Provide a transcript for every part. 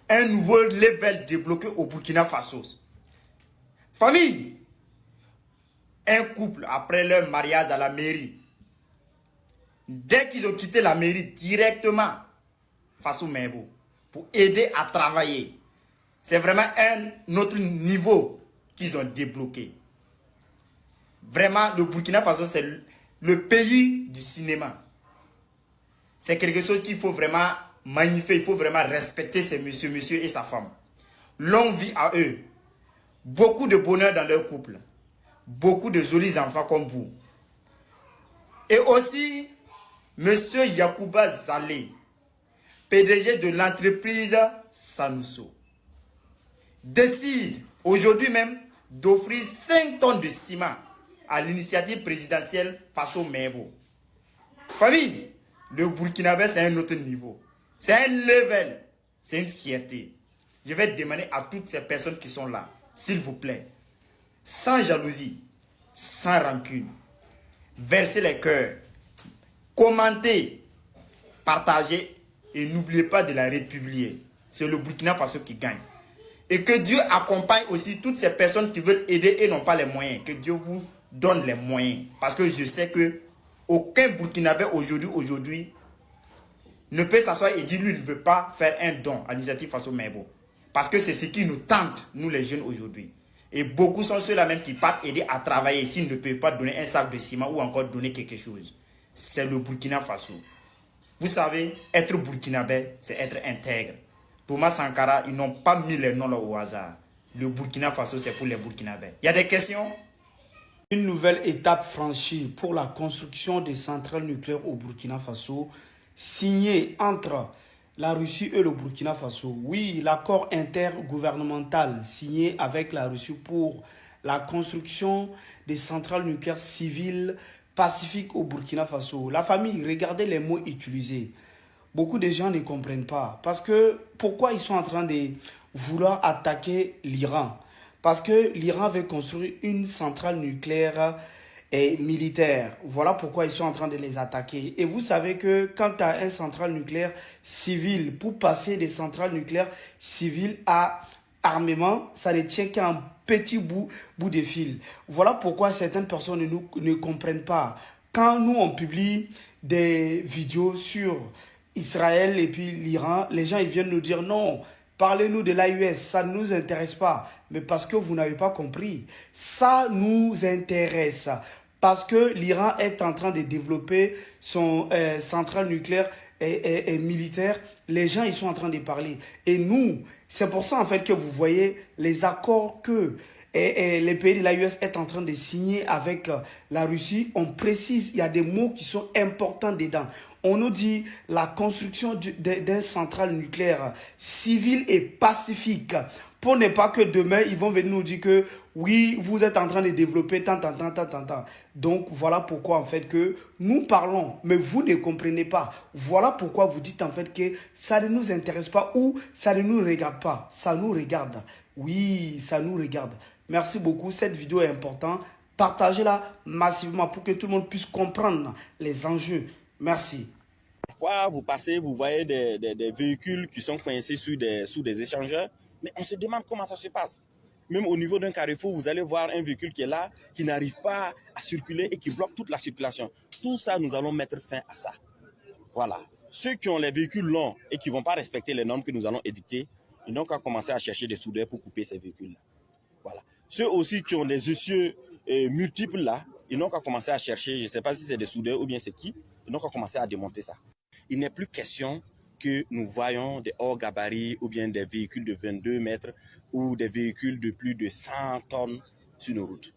un nouveau level débloqué au Burkina Faso. Famille, un couple après leur mariage à la mairie, dès qu'ils ont quitté la mairie directement, Faso Mebo, pour aider à travailler. C'est vraiment un autre niveau qu'ils ont débloqué. Vraiment, le Burkina Faso, c'est le pays du cinéma. C'est quelque chose qu'il faut vraiment magnifier, il faut vraiment respecter ces messieurs et sa femme. Longue vie à eux. Beaucoup de bonheur dans leur couple. Beaucoup de jolis enfants comme vous. Et aussi, monsieur Yacouba Zalé, PDG de l'entreprise Sanuso, décide aujourd'hui même d'offrir 5 tonnes de ciment à l'initiative présidentielle Faso Mebo. Famille, le Burkinabé, c'est un autre niveau. C'est un level. C'est une fierté. Je vais demander à toutes ces personnes qui sont là, s'il vous plaît, sans jalousie, sans rancune, versez les cœurs, commentez, partagez et n'oubliez pas de la républier. C'est le Burkina Faso qui gagne. Et que Dieu accompagne aussi toutes ces personnes qui veulent aider et n'ont pas les moyens. Que Dieu vous donne les moyens. Parce que je sais que aucun Burkinabé aujourd'hui ne peut s'asseoir et dire lui il ne veut pas faire un don à l'initiative Faso Mebo. Parce que c'est ce qui nous tente, nous les jeunes aujourd'hui. Et beaucoup sont ceux-là même qui partent aider à travailler s'ils ne peuvent pas donner un sac de ciment ou encore donner quelque chose. C'est le Burkina Faso. Vous savez, être Burkinabé, c'est être intègre. Thomas Sankara, ils n'ont pas mis les noms là au hasard. Le Burkina Faso, c'est pour les Burkinabés. Il y a des questions? Une nouvelle étape franchie pour la construction des centrales nucléaires au Burkina Faso, signée entre la Russie et le Burkina Faso. Oui, l'accord intergouvernemental signé avec la Russie pour la construction des centrales nucléaires civiles pacifiques au Burkina Faso. La famille, regardez les mots utilisés. Beaucoup de gens ne comprennent pas. Parce que pourquoi ils sont en train de vouloir attaquer l'Iran? Parce que l'Iran veut construire une centrale nucléaire et militaire. Voilà pourquoi ils sont en train de les attaquer. Et vous savez que quand tu as une centrale nucléaire civile, pour passer des centrales nucléaires civiles à armement, ça ne tient qu'un petit bout de fil. Voilà pourquoi certaines personnes ne comprennent pas. Quand nous, on publie des vidéos sur Israël et puis l'Iran, les gens ils viennent nous dire non, parlez-nous de l'AUS, ça ne nous intéresse pas. Mais parce que vous n'avez pas compris, ça nous intéresse. Parce que l'Iran est en train de développer son centrale nucléaire et militaire. Les gens ils sont en train de parler. Et nous, c'est pour ça en fait que vous voyez les accords que les pays de l'AUS est en train de signer avec la Russie. On précise, il y a des mots qui sont importants dedans. On nous dit la construction d'un centrale nucléaire civile et pacifique. Pour ne pas que demain, ils vont venir nous dire que oui, vous êtes en train de développer tant. Donc, voilà pourquoi en fait que nous parlons, mais vous ne comprenez pas. Voilà pourquoi vous dites en fait que ça ne nous intéresse pas ou ça ne nous regarde pas. Ça nous regarde. Oui, ça nous regarde. Merci beaucoup. Cette vidéo est importante. Partagez-la massivement pour que tout le monde puisse comprendre les enjeux. Merci. Parfois, vous passez, vous voyez des véhicules qui sont coincés sous des échangeurs, mais on se demande comment ça se passe. Même au niveau d'un carrefour, vous allez voir un véhicule qui est là, qui n'arrive pas à circuler et qui bloque toute la circulation. Tout ça, nous allons mettre fin à ça. Voilà. Ceux qui ont les véhicules longs et qui ne vont pas respecter les normes que nous allons édicter, ils n'ont qu'à commencer à chercher des soudeurs pour couper ces véhicules-là. Voilà. Ceux aussi qui ont des essieux multiples là, ils n'ont qu'à commencer à chercher, je ne sais pas si c'est des soudeurs ou bien c'est qui, ils n'ont qu'à commencer à démonter ça. Il n'est plus question que nous voyons des hors gabarits ou bien des véhicules de 22 mètres ou des véhicules de plus de 100 tonnes sur nos routes.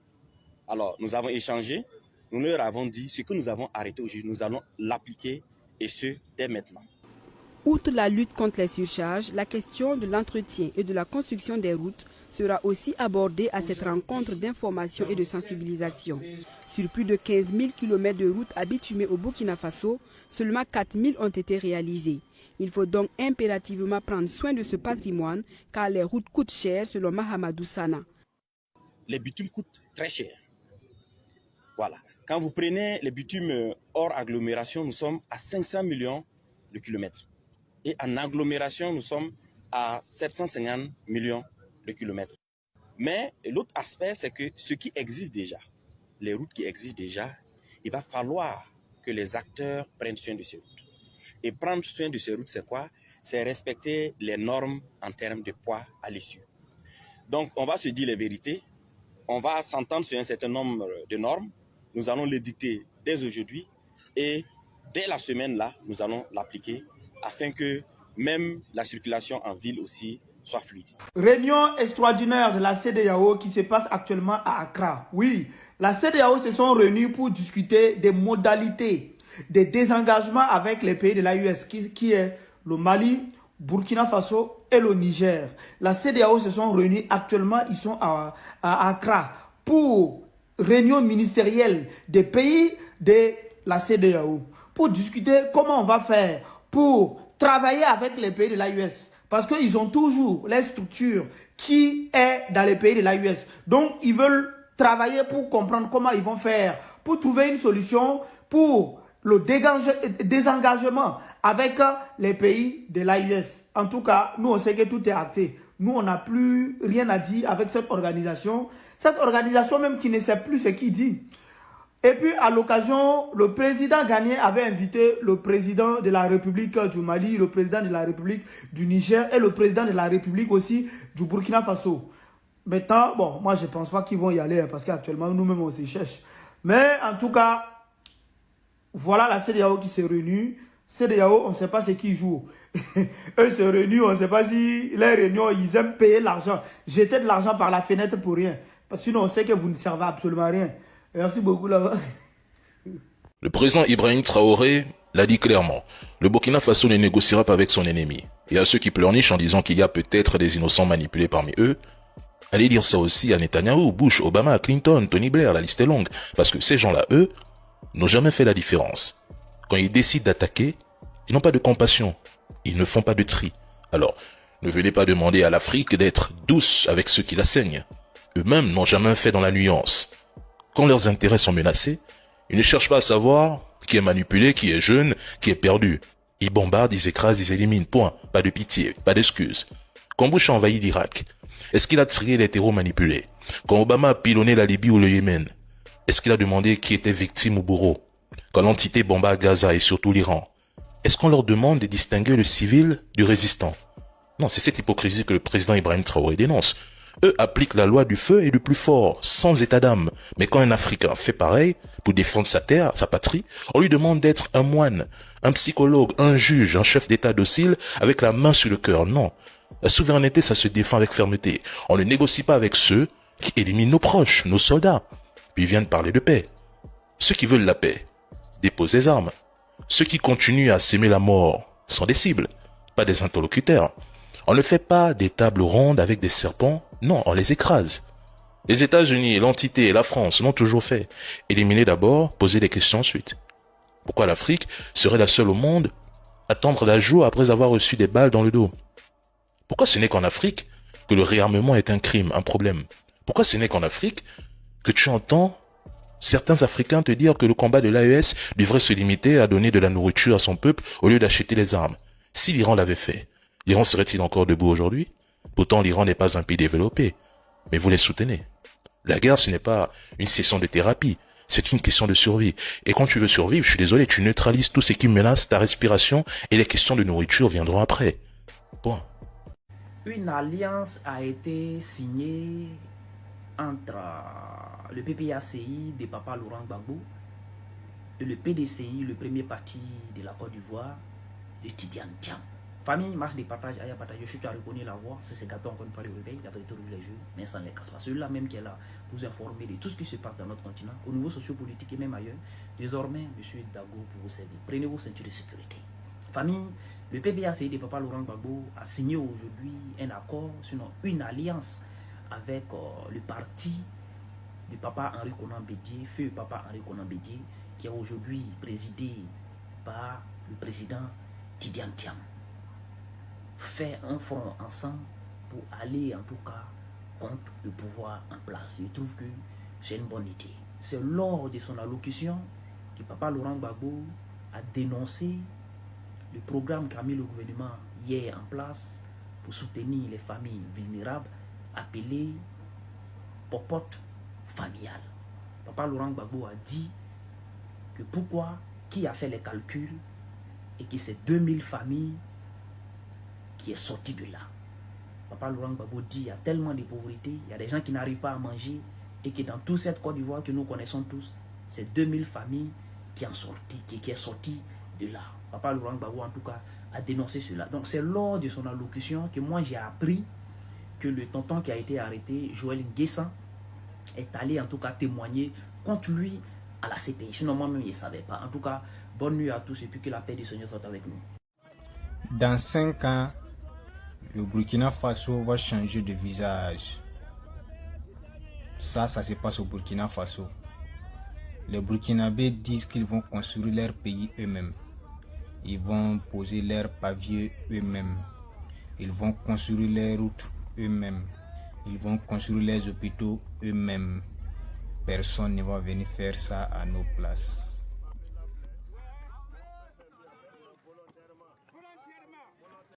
Alors, nous avons échangé, nous leur avons dit ce que nous avons arrêté aujourd'hui, nous allons l'appliquer et ce, dès maintenant. Outre la lutte contre les surcharges, la question de l'entretien et de la construction des routes sera aussi abordée à cette rencontre d'information et de sensibilisation. Sur plus de 15 000 km de routes bitumées au Burkina Faso, seulement 4 000 ont été réalisées. Il faut donc impérativement prendre soin de ce patrimoine car les routes coûtent cher selon Mahamadou Sana. Les bitumes coûtent très cher. Voilà. Quand vous prenez les bitumes hors agglomération, nous sommes à 500 millions de kilomètres. Et en agglomération, nous sommes à 750 millions de kilomètres. Mais l'autre aspect, c'est que ce qui existe déjà, les routes qui existent déjà, il va falloir que les acteurs prennent soin de ces routes. Et prendre soin de ces routes, c'est quoi? C'est respecter les normes en termes de poids à l'issue. Donc, on va se dire les vérités. On va s'entendre sur un certain nombre de normes. Nous allons les dicter dès aujourd'hui. Et dès la semaine, là, nous allons l'appliquer afin que même la circulation en ville aussi soit fluide. Réunion extraordinaire de la CEDEAO qui se passe actuellement à Accra. Oui, la CEDEAO se sont réunis pour discuter des modalités des désengagements avec les pays de l'AES qui est le Mali, Burkina Faso et le Niger. La CEDEAO se sont réunis actuellement, ils sont à Accra pour réunion ministérielle des pays de la CEDEAO pour discuter comment on va faire pour travailler avec les pays de l'AES. Parce qu'ils ont toujours les structures qui est dans les pays de l'AES. Donc, ils veulent travailler pour comprendre comment ils vont faire, pour trouver une solution pour le désengagement avec les pays de l'AES. En tout cas, nous, on sait que tout est acté. Nous, on n'a plus rien à dire avec cette organisation. Cette organisation même qui ne sait plus ce qu'il dit. Et puis, à l'occasion, le président ghanéen avait invité le président de la République du Mali, le président de la République du Niger et le président de la République aussi du Burkina Faso. Maintenant, bon, moi, je ne pense pas qu'ils vont y aller parce qu'actuellement, nous-mêmes, on se cherche. Mais en tout cas, voilà la CEDEAO qui s'est réunie. CEDEAO, on ne sait pas ce qu'ils jouent. Eux se réunissent, on ne sait pas si les réunions, ils aiment payer l'argent. Jeter de l'argent par la fenêtre pour rien. Parce que sinon, on sait que vous ne servez absolument à rien. Merci beaucoup là-bas. Le président Ibrahim Traoré l'a dit clairement. Le Burkina Faso ne négociera pas avec son ennemi. Et à ceux qui pleurnichent en disant qu'il y a peut-être des innocents manipulés parmi eux, allez dire ça aussi à Netanyahou, Bush, Obama, Clinton, Tony Blair, la liste est longue. Parce que ces gens-là, eux, n'ont jamais fait la différence. Quand ils décident d'attaquer, ils n'ont pas de compassion. Ils ne font pas de tri. Alors, ne venez pas demander à l'Afrique d'être douce avec ceux qui la saignent. Eux-mêmes n'ont jamais fait dans la nuance. Quand leurs intérêts sont menacés, ils ne cherchent pas à savoir qui est manipulé, qui est jeune, qui est perdu. Ils bombardent, ils écrasent, ils éliminent, point. Pas de pitié, pas d'excuses. Quand Bush a envahi l'Irak, est-ce qu'il a trié les terreaux manipulés? Quand Obama a pilonné la Libye ou le Yémen, est-ce qu'il a demandé qui était victime ou bourreau? Quand l'entité bomba Gaza et surtout l'Iran, est-ce qu'on leur demande de distinguer le civil du résistant? Non, c'est cette hypocrisie que le président Ibrahim Traoré dénonce. Eux appliquent la loi du feu et du plus fort, sans état d'âme. Mais quand un Africain fait pareil, pour défendre sa terre, sa patrie, on lui demande d'être un moine, un psychologue, un juge, un chef d'état docile, avec la main sur le cœur. Non. La souveraineté, ça se défend avec fermeté. On ne négocie pas avec ceux qui éliminent nos proches, nos soldats. Puis ils viennent parler de paix. Ceux qui veulent la paix déposent des armes. Ceux qui continuent à s'aimer la mort sont des cibles, pas des interlocuteurs. On ne fait pas des tables rondes avec des serpents, non, on les écrase. Les États-Unis, l'entité et la France l'ont toujours fait. Éliminer d'abord, poser des questions ensuite. Pourquoi l'Afrique serait la seule au monde à tendre la joue après avoir reçu des balles dans le dos? Pourquoi ce n'est qu'en Afrique que le réarmement est un crime, un problème? Pourquoi ce n'est qu'en Afrique que tu entends certains Africains te dire que le combat de l'AES devrait se limiter à donner de la nourriture à son peuple au lieu d'acheter les armes? Si l'Iran l'avait fait, l'Iran serait-il encore debout aujourd'hui? Pourtant, l'Iran n'est pas un pays développé. Mais vous les soutenez. La guerre, ce n'est pas une session de thérapie. C'est une question de survie. Et quand tu veux survivre, je suis désolé, tu neutralises tout ce qui menace ta respiration et les questions de nourriture viendront après. Point. Une alliance a été signée entre le PPACI de Papa Laurent Gbagbo et le PDCI, le premier parti de la Côte d'Ivoire, de Tidiane Thiam. Famille, marche de partage, Aya partage, je suis tu as reconnu la voix, c'est ce gâteau encore une fois le réveil, la vérité tous les jours, mais ça ne les casse pas. Celui-là même qui est là, vous informer de tout ce qui se passe dans notre continent, au niveau sociopolitique et même ailleurs. Désormais, je suis Dago pour vous servir. Prenez vos ceintures de sécurité. Famille, le PPACI de Papa Laurent Gbagbo a signé aujourd'hui un accord, sinon une alliance avec le parti du Papa Henri Konan Bédié, feu Papa Henri Konan Bédié, qui est aujourd'hui présidé par le président Tidiane Thiam. Faire un front ensemble pour aller en tout cas contre le pouvoir en place. Je trouve que c'est une bonne idée. C'est lors de son allocution que Papa Laurent Gbagbo a dénoncé le programme qu'a mis le gouvernement hier en place pour soutenir les familles vulnérables, appelé popote familiale. Papa Laurent Gbagbo a dit que pourquoi, qui a fait les calculs et que c'est 2000 familles qui est sorti de là. Papa Laurent Gbagbo dit il y a tellement de pauvreté, il y a des gens qui n'arrivent pas à manger et que dans toute cette Côte d'Ivoire que nous connaissons tous, c'est 2000 familles qui sont sorties, qui est sorti de là. Papa Laurent Gbagbo en tout cas a dénoncé cela. Donc c'est lors de son allocution que moi j'ai appris que le tonton qui a été arrêté, Joël Nguessan, est allé en tout cas témoigner contre lui à la CPI. Sinon moi-même je ne savais pas. En tout cas, bonne nuit à tous et puis que la paix du Seigneur soit avec nous. Dans 5 ans, le Burkina Faso va changer de visage. Ça se passe au Burkina Faso. Les Burkinabés disent qu'ils vont construire leur pays eux-mêmes. Ils vont poser leurs paviers eux-mêmes. Ils vont construire les routes eux-mêmes. Ils vont construire les hôpitaux eux-mêmes. Personne ne va venir faire ça à nos places.